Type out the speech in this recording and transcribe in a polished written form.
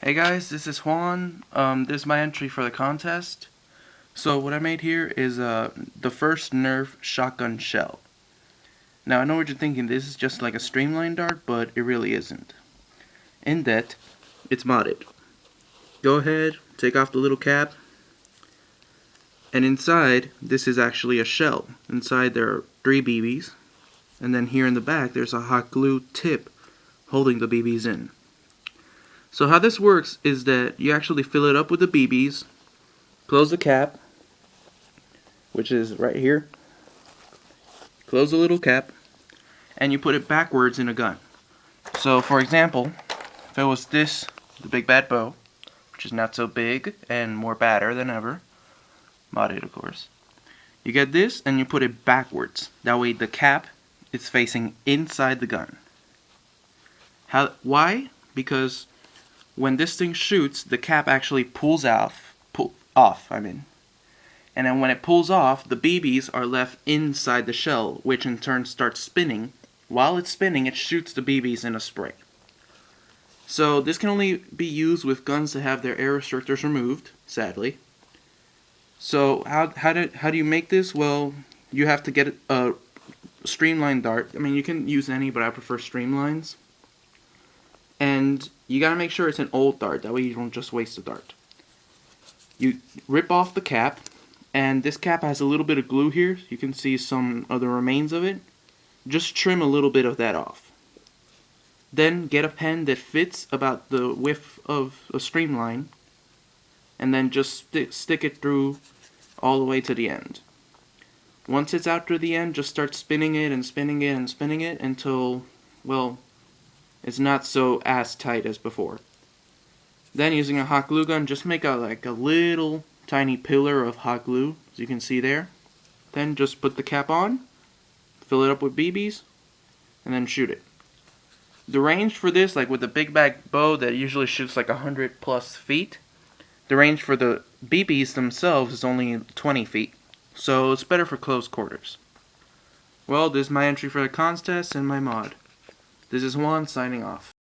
Hey guys, this is Juan. This is my entry for the contest. So what I made here is the first Nerf shotgun shell. Now I know what you're thinking, this is just like a streamlined dart, but it really isn't. In that, it's modded. Go ahead, take off the little cap, and inside, this is actually a shell. Inside there are 3 BBs, and then here in the back there's a hot glue tip holding the BBs in. So how this works is that you actually fill it up with the BBs, close the cap, which is right here, close the little cap, and you put it backwards in a gun. So for example, if it was this, the big bad bow, which is not so big and more badder than ever, modded of course, you get this and you put it backwards. That way the cap is facing inside the gun. Why? Because when this thing shoots, the cap actually pulls off, and then when it pulls off, the BBs are left inside the shell, which in turn starts spinning. While it's spinning, it shoots the BBs in a spray. So this can only be used with guns that have their air restrictors removed, sadly. So how do you make this? Well, you have to get a streamlined dart. I mean, you can use any, but I prefer streamlines. And you gotta make sure it's an old dart, that way you don't just waste a dart. You rip off the cap, and this cap has a little bit of glue here. You can see some of the remains of it. Just trim a little bit of that off. Then get a pen that fits about the width of a streamline, and then just stick it through all the way to the end. Once it's out to the end, just start spinning it and spinning it and spinning it until, well, it's not so as tight as before. Then using a hot glue gun, just make a little tiny pillar of hot glue, as you can see there. Then just put the cap on, fill it up with BBs, and then shoot it. The range for this, like with the big bag bow that usually shoots like 100+ feet, the range for the BBs themselves is only 20 feet. So it's better for close quarters. Well, this is my entry for the contest and my mod. This is Juan signing off.